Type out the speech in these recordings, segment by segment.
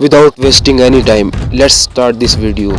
Without wasting any time, let's start this video.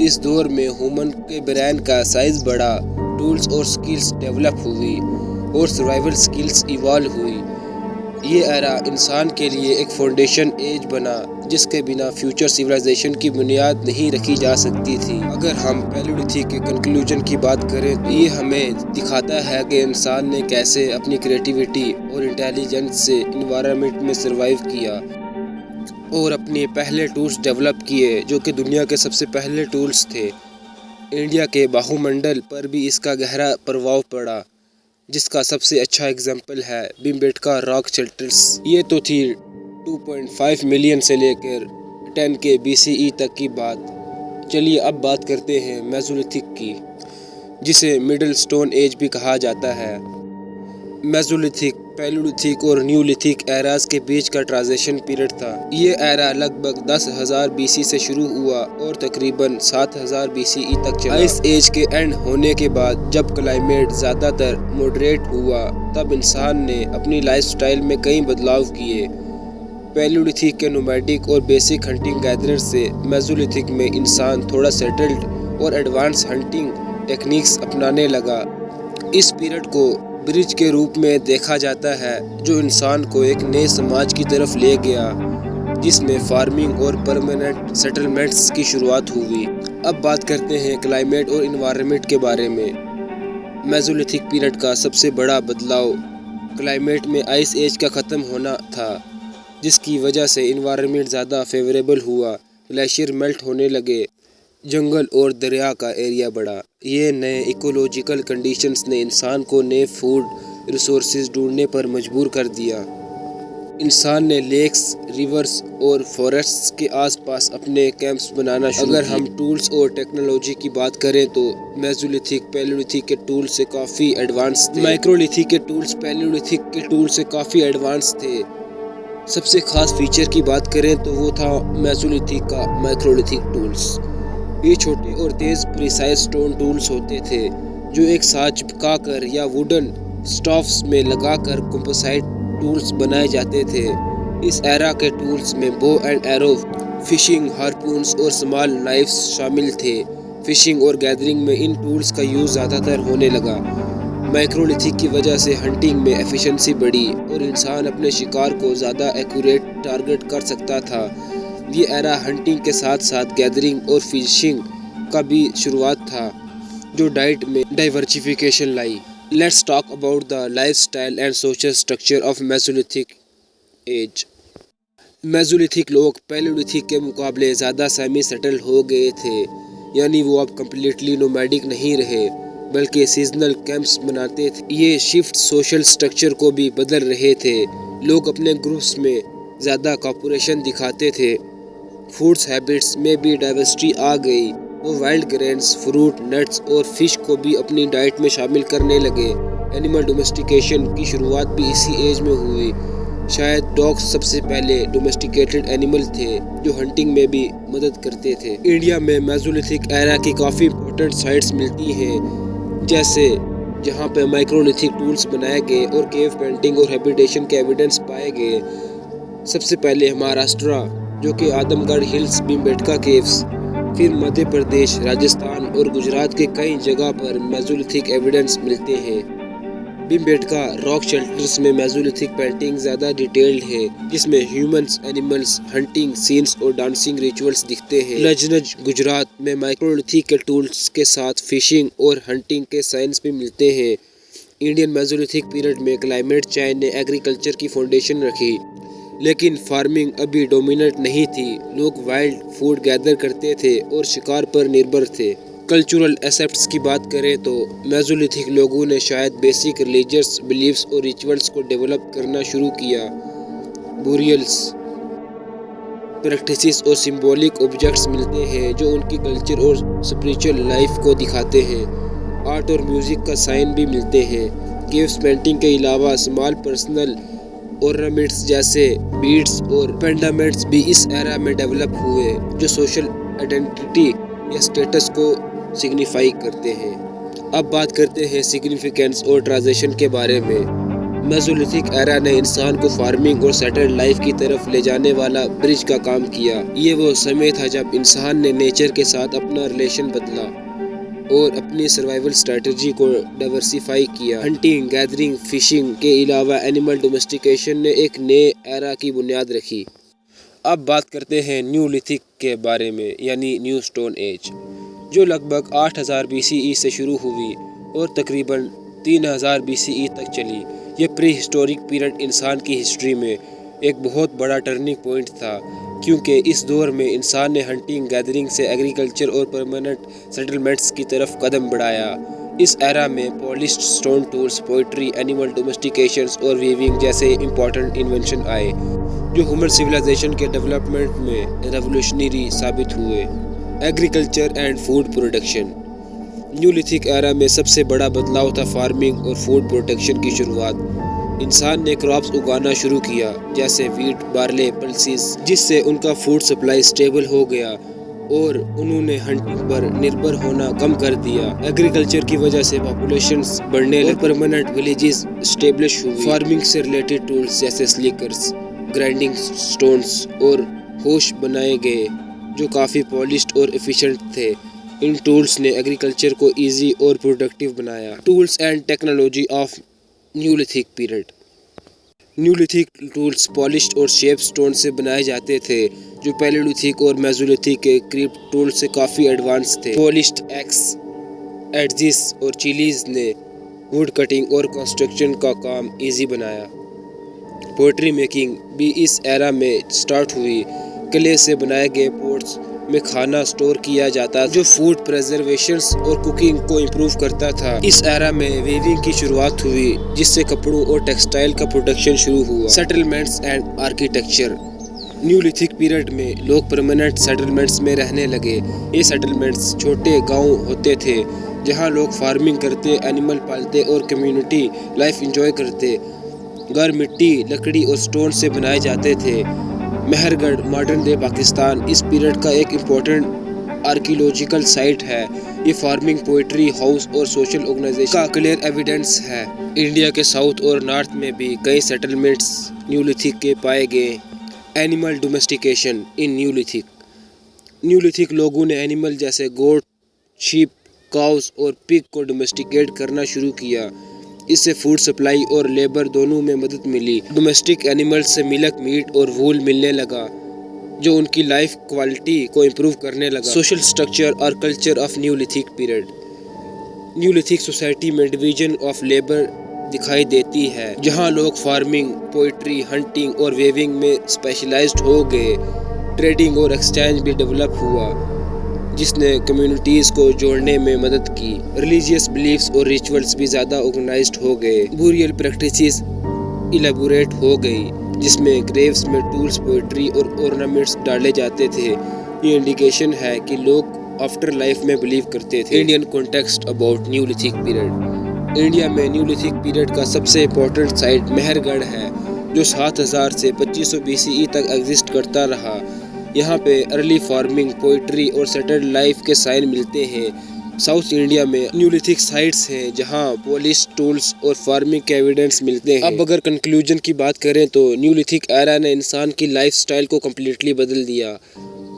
اس دور میں human کے برین کا سائز بڑھا، ٹولز اور سکلز ڈیولپ ہوئی اور سروائیول سکلز ایوالو ہوئی۔ یہ ایرا انسان کے لیے ایک فاؤنڈیشن ایج بنا جس کے بنا فیوچر سویلائزیشن کی بنیاد نہیں رکھی جا سکتی تھی۔ اگر ہم پیلیولتھک کے کنکلوژن کی بات کریں تو یہ ہمیں دکھاتا ہے کہ انسان نے کیسے اپنی کریٹیوٹی اور انٹیلیجنس سے انوائرمنٹ میں سروائیو کیا اور اپنے پہلے ٹولز ڈیولپ کیے جو کہ دنیا کے سب سے پہلے ٹولز تھے۔ انڈیا کے باہو منڈل پر بھی اس کا گہرا پربھاؤ پڑا، جس کا سب سے اچھا اگزامپل ہے بھیم-بیٹکا راک شیلٹرز۔ یہ تو تھی 2.5 ملین سے لے کر 10K BCE تک کی بات۔ چلیے اب بات کرتے ہیں میزولتھک کی، جسے مڈل اسٹون ایج بھی کہا جاتا ہے۔ میزولتھک، پیلیولتھک اور نیولتھک ایراز کے بیچ کا ٹرانزیشن پیریڈ تھا۔ یہ ایرا لگ بھگ 10,000 BC سے شروع ہوا اور تقریباً 7,000 BCE تک چلا۔ آئس ایج کے اینڈ ہونے کے بعد جب کلائمیٹ زیادہ تر ماڈریٹ ہوا تب انسان نے اپنی لائف سٹائل میں کئی بدلاؤ کیے۔ پیلیولتھک کے نومیڈک اور بیسک ہنٹنگ گیدرر سے میزولتھک میں انسان تھوڑا سیٹلڈ اور ایڈوانس ہنٹنگ ٹیکنیکس اپنانے لگا۔ اس پیریڈ کو برج کے روپ میں دیکھا جاتا ہے جو انسان کو ایک نئے سماج کی طرف لے گیا جس میں فارمنگ اور پرماننٹ سیٹلمنٹس کی شروعات ہوئی۔ اب بات کرتے ہیں کلائمیٹ اور انوائرمنٹ کے بارے میں۔ میزولتھک پیریڈ کا سب سے بڑا بدلاؤ کلائمیٹ میں آئس ایج کا ختم ہونا تھا، جس کی وجہ سے انوائرمنٹ زیادہ فیوریبل ہوا۔ گلیشیئر میلٹ ہونے لگے، جنگل اور دریا کا ایریا بڑھا۔ یہ نئے ایکولوجیکل کنڈیشنز نے انسان کو نئے فوڈ ریسورسز ڈھونڈنے پر مجبور کر دیا۔ انسان نے لیکس، ریورز اور فارسٹس کے آس پاس اپنے کیمپس بنانا شروع کیے۔ اگر ہم ٹولز اور ٹیکنالوجی کی بات کریں تو میزولتھک پیلیولتھک کے ٹول سے کافی ایڈوانس تھے۔ مائکرولتھک کے ٹولز پیلیولتھک کے ٹول سے کافی ایڈوانس تھے۔ سب سے خاص فیچر کی بات کریں تو وہ تھا میزولتھک کا مائکرولتھک ٹولز۔ یہ چھوٹے اور تیز پریسائز سٹون ٹولز ہوتے تھے جو ایک ساتھ چپکا کر یا ووڈن اسٹافس میں لگا کر کمپوسائٹ ٹولز بنائے جاتے تھے۔ اس ایرا کے ٹولز میں بو اینڈ ایرو، فشنگ ہارپونز اور سمال نائفز شامل تھے۔ فشنگ اور گیدرنگ میں ان ٹولز کا یوز زیادہ تر ہونے لگا۔ مائکرولتھک کی وجہ سے ہنٹنگ میں ایفیشنسی بڑھی اور انسان اپنے شکار کو زیادہ ایکوریٹ ٹارگٹ کر سکتا تھا۔ یہ ایرا ہنٹنگ کے ساتھ ساتھ گیدرنگ اور فشنگ کا بھی شروعات تھا جو ڈائٹ میں ڈائیورسفیکیشن لائی۔ Let's talk about the lifestyle and social structure of mesolithic age. Mesolithic لوگ پیلیولتھک کے مقابلے زیادہ سیمی سیٹل ہو گئے تھے، یعنی وہ اب کمپلیٹلی نومیڈک نہیں رہے بلکہ سیزنل کیمپس بناتے تھے۔ یہ شفٹ سوشل اسٹرکچر کو بھی بدل رہے تھے۔ لوگ اپنے گروپس میں زیادہ کوآپریشن دکھاتے تھے۔ فوڈس ہیبٹس میں بھی ڈائیورسٹی آ گئی۔ وہ وائلڈ گرینز، فروٹ، نٹس اور فش کو بھی اپنی ڈائٹ میں شامل کرنے لگے۔ اینیمل ڈومیسٹیکیشن کی شروعات بھی اسی ایج میں ہوئی۔ شاید ڈاگس سب سے پہلے ڈومیسٹیکیٹڈ اینیمل تھے جو ہنٹنگ میں بھی مدد کرتے تھے۔ انڈیا میں میزولتھک ایرا کی کافی امپورٹنٹ سائٹس ملتی ہیں، جیسے جہاں پہ مائکرولتھک ٹولز بنائے گئے اور کیو پینٹنگ اور ہیبیٹیشن کے ایویڈنس پائے گئے۔ سب سے پہلے مہاراشٹرا جو کہ آدم گڑھ ہلز بھیم-بیٹکا کیوز، پھر مدھیہ پردیش، راجستھان اور گجرات کے کئی جگہ پر میزولتھک ایویڈنس ملتے ہیں۔ بھیم-بیٹکا راک شیلٹرز میں میزولتھک پینٹنگ زیادہ ڈیٹیلڈ ہے جس میں ہیومنز، اینیملز، ہنٹنگ سینس اور ڈانسنگ ریچولز دکھتے ہیں۔ لجنج گجرات میں مائکرولتھک کے ٹولز کے ساتھ فشنگ اور ہنٹنگ کے سائنس بھی ملتے ہیں۔ انڈین میزولتھک پیریڈ میں کلائمیٹ چینج نے ایگریکلچر کی فاؤنڈیشن رکھی، لیکن فارمنگ ابھی ڈومیننٹ نہیں تھی۔ لوگ وائلڈ فوڈ گیدر کرتے تھے اور شکار پر نربھر تھے۔ کلچرل ایسپیکٹس کی بات کریں تو میزولتھک لوگوں نے شاید بیسک ریلیجیس بلیفز اور ریچولز کو ڈیولپ کرنا شروع کیا۔ بوریلز پریکٹسز اور سمبولک آبجیکٹس ملتے ہیں جو ان کی کلچر اور اسپریچول لائف کو دکھاتے ہیں۔ آرٹ اور میوزک کا سائن بھی ملتے ہیں۔ کیوز پینٹنگ کے علاوہ اسمال پرسنل اورنامنٹس جیسے بیڈز اور پینڈامنٹس بھی اس ایرا میں ڈیولپ ہوئے جو سوشل آئیڈینٹی یا اسٹیٹس کو سگنیفائی کرتے ہیں۔ اب بات کرتے ہیں سگنیفیکینس اور ٹرانزیشن کے بارے میں۔ میزولیتھک ایرا نے انسان کو فارمنگ اور سیٹلڈ لائف کی طرف لے جانے والا برج کا کام کیا۔ یہ وہ سمے تھا جب انسان نے نیچر کے ساتھ اپنا ریلیشن بدلا اور اپنی سروائیول اسٹریٹجی کو ڈائیورسیفائی کیا۔ ہنٹنگ، گیدرنگ، فشنگ کے علاوہ اینیمل ڈومیسٹیکیشن نے ایک نئے ایرا کی بنیاد رکھی۔ اب بات کرتے ہیں نیو لتھک کے بارے میں، یعنی نیو اسٹون ایج، جو لگ بھگ 8000 BCE سے شروع ہوئی اور تقریباً 3000 BCE تک چلی۔ یہ پری ہسٹورک پیریڈ انسان کی ہسٹری میں ایک بہت بڑا ٹرننگ پوائنٹ تھا، کیونکہ اس دور میں انسان نے ہنٹنگ، گیدرنگ سے ایگریکلچر اور پرماننٹ سیٹلمنٹس کی طرف قدم بڑھایا۔ اس ایرا میں polished stone tools, pottery, animal domestications اور ویونگ جیسے امپورٹنٹ انوینشن آئے، جو ہیومن سویلائزیشن کے ڈیولپمنٹ میں ریولیوشنری ثابت ہوئے۔ Agriculture and food production. Neolithic era میں سب سے بڑا بدلاؤ تھا فارمنگ اور فوڈ پروڈکشن کی شروعات۔ انسان نے کراپس اگانا شروع کیا، جیسے ویٹ، بارلے، پلسز، جس سے ان کا فوڈ سپلائی سٹیبل ہو گیا اور انہوں نے ہنٹنگ پر نربھر ہونا کم کر دیا۔ ایگریکلچر کی وجہ سے پاپولیشنز بڑھنے اور پرماننٹ ولیجز اسٹیبلش ہوئی۔ فارمنگ سے ریلیٹڈ ٹولز جیسے سلیکرز، گرائنڈنگ سٹونز اور ہوش بنائے گئے، جو کافی پالشڈ اور ایفیشینٹ تھے۔ ان ٹولز نے ایگریکلچر کو ایزی اور پروڈکٹیو بنایا۔ Tools and technology of neolithic period. Neolithic tools polished اور شیپ سٹون سے بنائے جاتے تھے، جو پیلیولتھک اور میزولتھک کے کریپ ٹول سے کافی ایڈوانس تھے۔ پالشڈ ایکس، ایڈزز اور چیلیز نے ووڈ کٹنگ اور کنسٹرکشن کا کام ایزی بنایا۔ پوئٹری میکنگ بھی اس ایرا میں سٹارٹ ہوئی۔ کلے سے بنائے گئے پوٹس میں کھانا سٹور کیا جاتا، جو فوڈ پریزرویشن اور کوکنگ کو امپروو کرتا تھا۔ اس ایرا میں ویونگ کی شروعات ہوئی، جس سے کپڑوں اور ٹیکسٹائل کا پروڈکشن شروع ہوا۔ Settlements and architecture. Neolithic period میں لوگ پرماننٹ سیٹلمنٹس میں رہنے لگے۔ یہ سیٹلمنٹس چھوٹے گاؤں ہوتے تھے، جہاں لوگ فارمنگ کرتے، اینیمل پالتے اور کمیونٹی لائف انجوائے کرتے۔ گھر مٹی، لکڑی اور سٹون سے بنائے جاتے تھے۔ مہر گڑھ، ماڈرن ڈے پاکستان، اس پیریڈ کا ایک امپورٹنٹ آرکیولوجیکل سائٹ ہے۔ یہ فارمنگ، پوئٹری ہاؤس اور سوشل آرگنائزیشن کا کلیئر ایویڈنس ہے۔ انڈیا کے ساؤتھ اور نارتھ میں بھی کئی سیٹلمنٹس نیو لتھک کے پائے گئے۔ اینیمل ڈومیسٹیکیشن ان نیو لتھک۔ نیو لتھک لوگوں نے اینیمل جیسے گوٹ، شیپ، کاؤز اور پگ کو ڈومیسٹیکیٹ کرنا شروع کیا۔ اس سے فوڈ سپلائی اور لیبر دونوں میں مدد ملی۔ ڈومیسٹک اینیملز سے ملک، میٹ اور وول ملنے لگا، جو ان کی لائف کوالٹی کو امپروو کرنے لگا۔ سوشل سٹرکچر اور culture of neolithic period. Neolithic society میں ڈویژن آف لیبر دکھائی دیتی ہے، جہاں لوگ فارمنگ، پوئٹری، ہنٹنگ اور ویونگ میں اسپیشلائزڈ ہو گئے۔ ٹریڈنگ اور ایکسچینج بھی ڈیولپ ہوا، جس نے کمیونٹیز کو جوڑنے میں مدد کی۔ ریلیجیس بلیفز اور ریچولز بھی زیادہ آرگنائزڈ ہو گئے۔ بوریل پریکٹسز ایلیبوریٹ ہو گئی، جس میں گریوز میں ٹولز، پوئٹری اور اورنامنٹس ڈالے جاتے تھے۔ یہ انڈیکیشن ہے کہ لوگ آفٹر لائف میں بلیو کرتے تھے۔ Indian context about neolithic period. India میں نیو لتھک پیریڈ کا سب سے امپورٹنٹ سائٹ مہر گڑھ ہے، جو 7000 سے 2500 BCE تک ایگزسٹ کرتا رہا۔ یہاں پہ ارلی فارمنگ، پوئٹری اور سیٹلڈ لائف کے سائن ملتے ہیں۔ ساؤتھ انڈیا میں نیو لتھک سائٹس ہیں، جہاں پولش ٹولز اور فارمنگ کے ایویڈنس ملتے ہیں۔ اب اگر کنکلوژن کی بات کریں تو نیو لتھک ایرا نے انسان کی لائف سٹائل کو کمپلیٹلی بدل دیا۔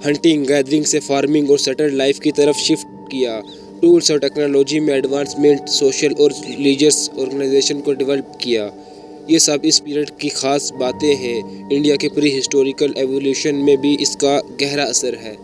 ہنٹنگ، گیدرنگ سے فارمنگ اور سیٹلڈ لائف کی طرف شفٹ کیا۔ ٹولز اور ٹیکنالوجی میں ایڈوانسمنٹ، سوشل اور ریلیجیس آرگنائزیشن کو ڈیولپ کیا۔ یہ سب اس پیریڈ کی خاص باتیں ہیں۔ انڈیا کے پری ہسٹوریکل ایوولوشن میں بھی اس کا گہرا اثر ہے۔